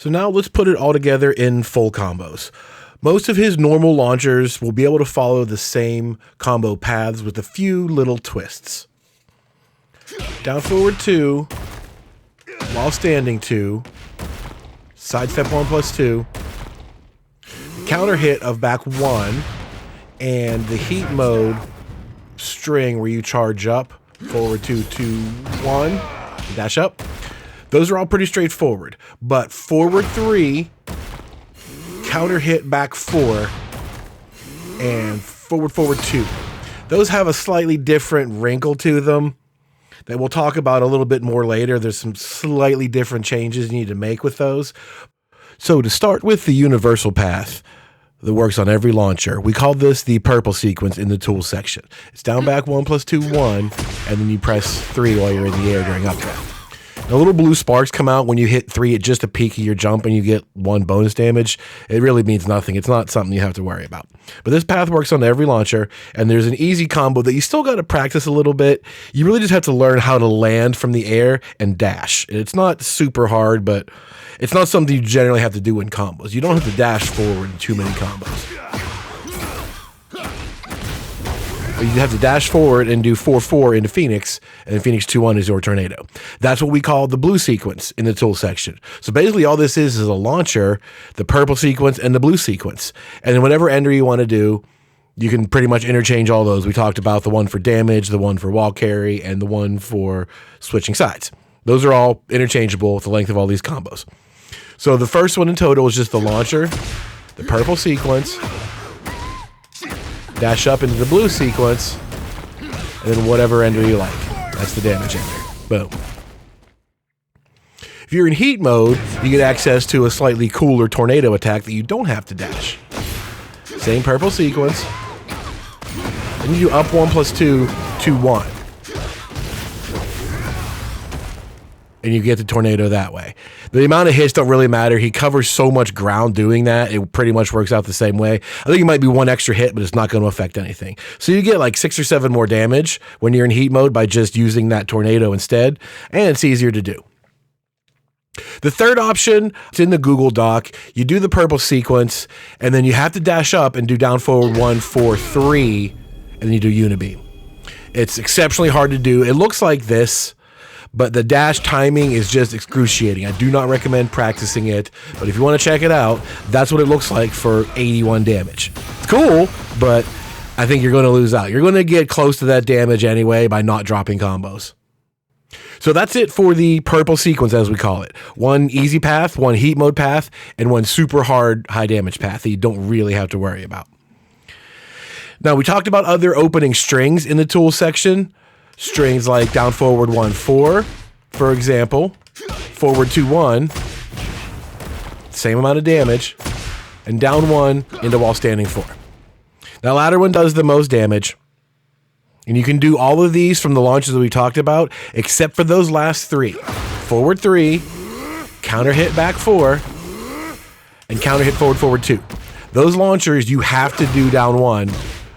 So now let's put it all together in full combos. Most of his normal launchers will be able to follow the same combo paths with a few little twists. Down forward 2, while standing 2, sidestep 1+2, counter hit of back 1, and the heat mode string where you charge up, forward 2, 2, 1, dash up. Those are all pretty straightforward, but forward 3, counter hit back 4, and forward 2. Those have a slightly different wrinkle to them that we'll talk about a little bit more later. There's some slightly different changes you need to make with those. So to start with the universal path that works on every launcher, we call this the purple sequence in the tools section. It's down back 1+2, 1, and then you press 3 while you're in the air during updraft. The little blue sparks come out when you hit 3 at just a peak of your jump and you get 1 bonus damage. It really means nothing. It's not something you have to worry about. But this path works on every launcher, and there's an easy combo that you still got to practice a little bit. You really just have to learn how to land from the air and dash. It's not super hard, but it's not something you generally have to do in combos. You don't have to dash forward in too many combos. You have to dash forward and do 4-4 into Phoenix, and then Phoenix 2-1 is your tornado. That's what we call the blue sequence in the tool section. So basically all this is a launcher, the purple sequence, and the blue sequence. And then whatever ender you want to do, you can pretty much interchange all those. We talked about the one for damage, the one for wall carry, and the one for switching sides. Those are all interchangeable with the length of all these combos. So the first one in total is just the launcher, the purple sequence, dash up into the blue sequence, and then whatever ender you like. That's the damage ender. Boom. If you're in heat mode, you get access to a slightly cooler tornado attack that you don't have to dash. Same purple sequence. Then you do up 1+2, 2, 1. And you get the tornado that way. The amount of hits don't really matter. He covers so much ground doing that, it pretty much works out the same way. I think it might be 1 extra hit, but it's not going to affect anything. So you get like 6 or 7 more damage when you're in heat mode by just using that tornado instead, and it's easier to do. The third option, it's in the Google Doc. You do the purple sequence, and then you have to dash up and do down forward 1, 4, 3, and then you do unibeam. It's exceptionally hard to do. It looks like this, but the dash timing is just excruciating. I do not recommend practicing it, but if you want to check it out, that's what it looks like for 81 damage. It's cool, but I think you're going to lose out. You're going to get close to that damage anyway by not dropping combos. So that's it for the purple sequence, as we call it. 1 easy path, 1 heat mode path, and 1 super hard high damage path that you don't really have to worry about. Now, we talked about other opening strings in the tools section. Strings like down forward 1, 4, for example, forward 2, 1, same amount of damage, and down 1 into while standing 4. That latter one does the most damage, and you can do all of these from the launches that we talked about, except for those last 3. Forward 3, counter hit back 4, and counter hit forward 2. Those launchers you have to do down 1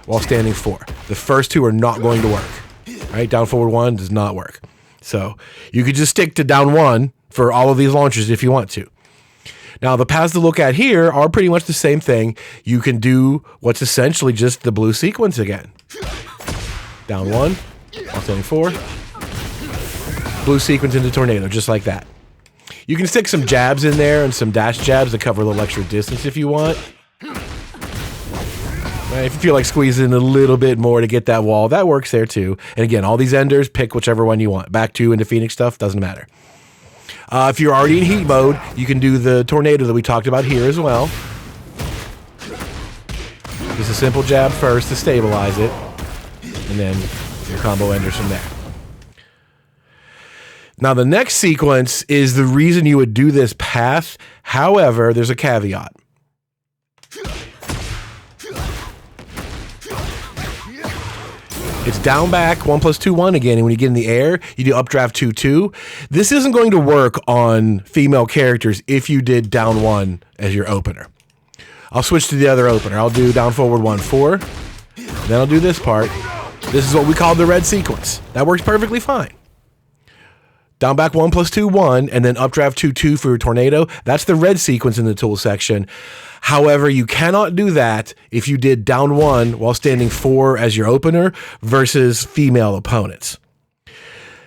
while standing 4. The first 2 are not going to work. Right, down forward 1 does not work. So you could just stick to down 1 for all of these launchers if you want to. Now the paths to look at here are pretty much the same thing. You can do what's essentially just the blue sequence again. Down 1, while standing 4, blue sequence into tornado, just like that. You can stick some jabs in there and some dash jabs to cover a little extra distance if you want. If you feel like squeezing a little bit more to get that wall, that works there too. And again, all these enders, pick whichever one you want. Back 2 into Phoenix stuff, doesn't matter. If you're already in heat mode, you can do the tornado that we talked about here as well. Just a simple jab first to stabilize it, and then your combo enders from there. Now the next sequence is the reason you would do this path. However, there's a caveat. It's down back 1+2, 1 again, and when you get in the air, you do updraft 2, 2. This isn't going to work on female characters if you did down 1 as your opener. I'll switch to the other opener. I'll do down forward 1, 4. Then I'll do this part. This is what we call the red sequence. That works perfectly fine. Down back 1 plus 2, 1, and then updraft 2, 2 for your tornado. That's the red sequence in the tool section. However, you cannot do that if you did down 1 while standing 4 as your opener versus female opponents.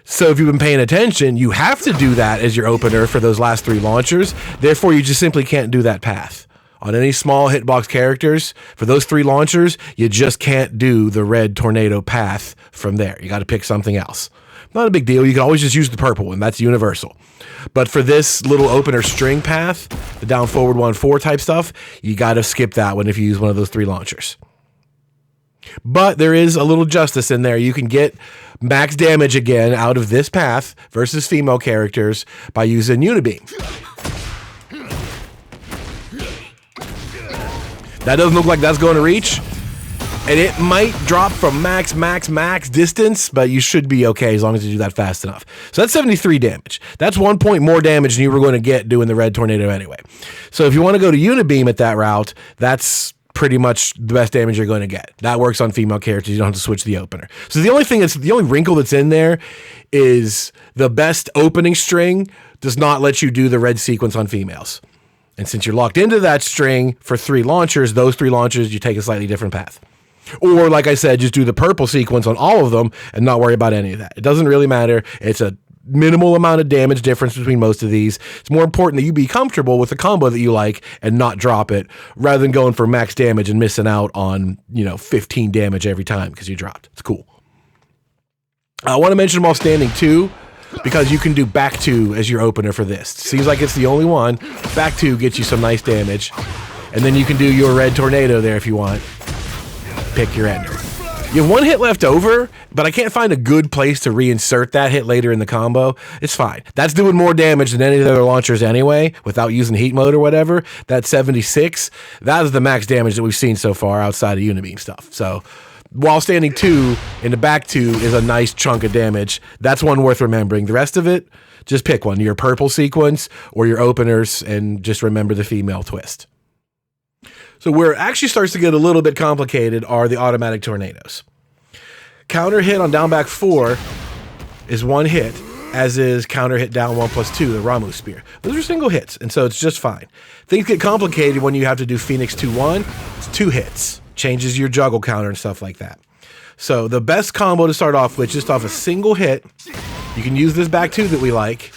So if you've been paying attention, you have to do that as your opener for those last 3 launchers. Therefore, you just simply can't do that path. On any small hitbox characters, for those 3 launchers, you just can't do the red tornado path from there. You got to pick something else. Not a big deal. You can always just use the purple one. That's universal. But for this little opener string path, the down forward 1, 4 type stuff, you got to skip that one if you use one of those 3 launchers. But there is a little justice in there. You can get max damage again out of this path versus female characters by using Unibeam. That doesn't look like that's going to reach. And it might drop from max distance, but you should be okay as long as you do that fast enough. So that's 73 damage. That's 1 point more damage than you were going to get doing the red tornado anyway. So if you want to go to Unibeam at that route, that's pretty much the best damage you're going to get. That works on female characters. You don't have to switch the opener. So the only wrinkle that's in there is the best opening string does not let you do the red sequence on females. And since you're locked into that string for 3 launchers, those 3 launchers, you take a slightly different path. Or, like I said, just do the purple sequence on all of them and not worry about any of that. It doesn't really matter. It's a minimal amount of damage difference between most of these. It's more important that you be comfortable with the combo that you like and not drop it, rather than going for max damage and missing out on, 15 damage every time because you dropped. It's cool. I want to mention them while standing too, because you can do back 2 as your opener for this. Seems like it's the only one. Back 2 gets you some nice damage. And then you can do your red tornado there if you want. Pick your ender. You have 1 hit left over, but I can't find a good place to reinsert that hit later in the combo. It's fine. That's doing more damage than any of the other launchers anyway, without using heat mode or whatever. That 76, that is the max damage that we've seen so far outside of Unibeam stuff. So while standing 2 in the back 2 is a nice chunk of damage. That's one worth remembering. The rest of it, just pick one. Your purple sequence or your openers, and just remember the female twist. So where it actually starts to get a little bit complicated are the automatic tornadoes. Counter hit on down back 4 is 1 hit, as is counter hit down 1 plus 2, the Ramu spear. Those are single hits, and so it's just fine. Things get complicated when you have to do Phoenix 2-1. It's 2 hits. Changes your juggle counter and stuff like that. So the best combo to start off with, just off a single hit, you can use this back 2 that we like.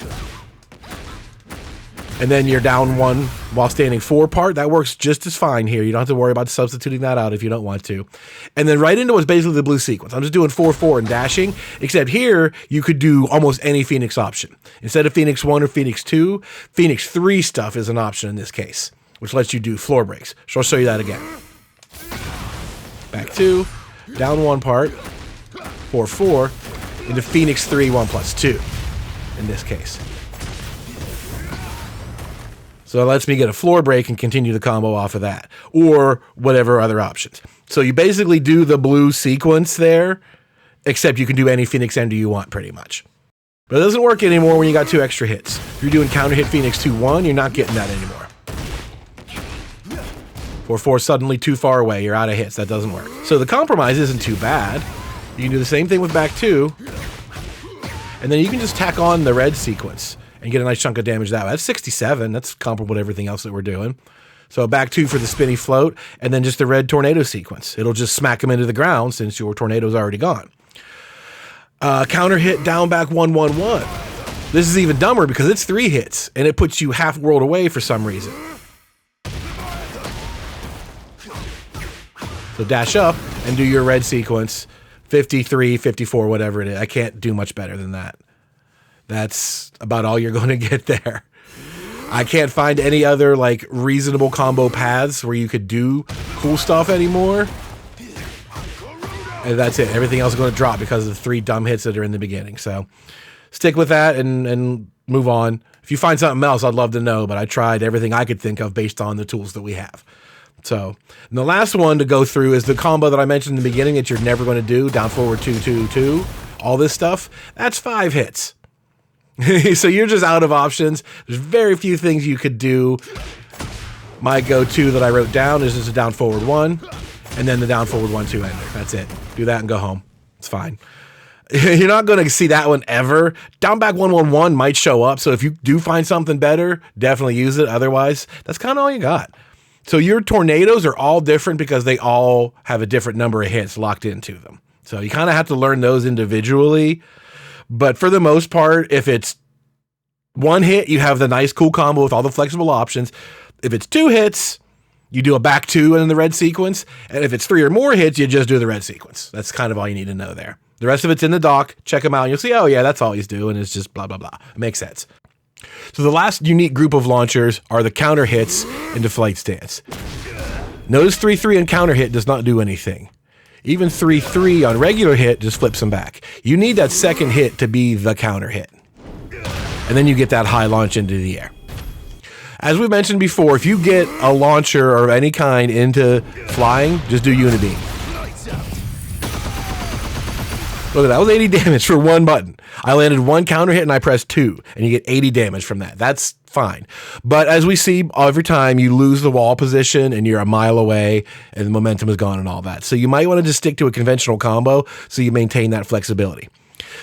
And then you're down 1 while standing 4 part. That works just as fine here. You don't have to worry about substituting that out if you don't want to. And then right into what's basically the blue sequence. I'm just doing 4-4 and dashing, except here you could do almost any Phoenix option. Instead of Phoenix 1 or Phoenix 2, Phoenix 3 stuff is an option in this case, which lets you do floor breaks. So I'll show you that again. Back 2, down 1 part, 4-4, into Phoenix 3, 1 plus 2 in this case. So it lets me get a floor break and continue the combo off of that, or whatever other options. So you basically do the blue sequence there, except you can do any Phoenix ender you want pretty much. But it doesn't work anymore when you got 2 extra hits. If you're doing counter hit Phoenix 2-1, you're not getting that anymore. 4-4 suddenly too far away, you're out of hits. That doesn't work. So the compromise isn't too bad. You can do the same thing with back 2, and then you can just tack on the red sequence and get a nice chunk of damage that way. That's 67. That's comparable to everything else that we're doing. So back 2 for the spinny float, and then just the red tornado sequence. It'll just smack them into the ground since your tornado's already gone. Counter hit down back 1-1-1. This is even dumber because it's 3 hits, and it puts you half world away for some reason. So dash up and do your red sequence, 53, 54, whatever it is. I can't do much better than that. That's about all you're going to get there. I can't find any other reasonable combo paths where you could do cool stuff anymore. And that's it. Everything else is going to drop because of the 3 dumb hits that are in the beginning. So stick with that and move on. If you find something else, I'd love to know, but I tried everything I could think of based on the tools that we have. So, and the last one to go through is the combo that I mentioned in the beginning that you're never going to do, down forward 2-2-2, all this stuff. That's 5 hits. So you're just out of options. There's very few things you could do. My go-to that I wrote down is just a down forward 1, and then the down forward 1-2 ender. That's it. Do that and go home. It's fine. You're not going to see that one ever. Down back 111 might show up. So if you do find something better, definitely use it. Otherwise, that's kind of all you got. So your tornadoes are all different because they all have a different number of hits locked into them. So you kind of have to learn those individually. But for the most part, if it's one hit, you have the nice cool combo with all the flexible options. If it's 2 hits, you do a back 2 in the red sequence. And if it's 3 or more hits, you just do the red sequence. That's kind of all you need to know there. The rest of it's in the doc. Check them out and you'll see, oh yeah, that's all he's doing. It's just blah, blah, blah. It makes sense. So the last unique group of launchers are the counter hits into flight stance. Notice 3-3 on counter hit does not do anything. Even 3-3 on regular hit just flips them back. You need that second hit to be the counter hit. And then you get that high launch into the air. As we mentioned before, if you get a launcher of any kind into flying, just do unibeam. Look at that, was 80 damage for one button. I landed one counter hit and I pressed 2, and you get 80 damage from that. That's fine. But as we see every time, you lose the wall position and you're a mile away and the momentum is gone and all that. So you might want to just stick to a conventional combo so you maintain that flexibility.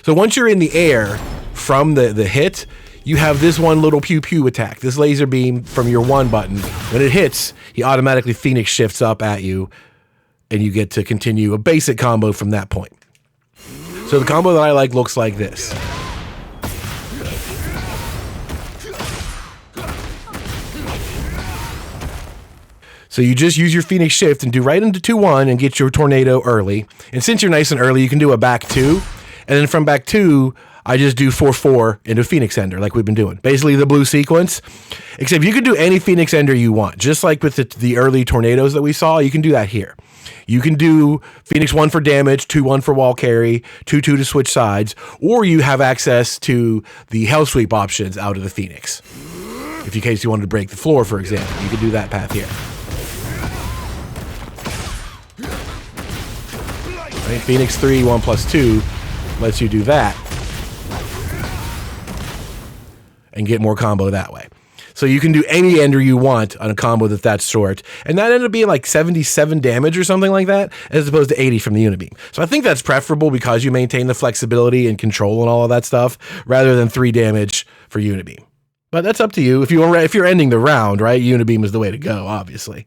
So once you're in the air from the hit, you have this one little pew-pew attack, this laser beam from your 1 button. When it hits, he automatically Phoenix shifts up at you and you get to continue a basic combo from that point. So the combo that I like looks like this. So you just use your Phoenix shift and do right into 2-1 and get your tornado early. And since you're nice and early, you can do a back 2. And then from back 2, I just do 4-4 into Phoenix Ender like we've been doing. Basically the blue sequence, except you can do any Phoenix Ender you want. Just like with the early tornadoes that we saw, you can do that here. You can do Phoenix 1 for damage, 2-1 for wall carry, 2-2 to switch sides, or you have access to the Hell Sweep options out of the Phoenix. If in case you wanted to break the floor, for example, you could do that path here. Right? Phoenix 3, 1+2 lets you do that and get more combo that way. So you can do any ender you want on a combo that's short. And that ended up being like 77 damage or something like that, as opposed to 80 from the unibeam. So I think that's preferable because you maintain the flexibility and control and all of that stuff, rather than 3 damage for unibeam. But that's up to you. If you're ending the round, right? Unibeam is the way to go, obviously.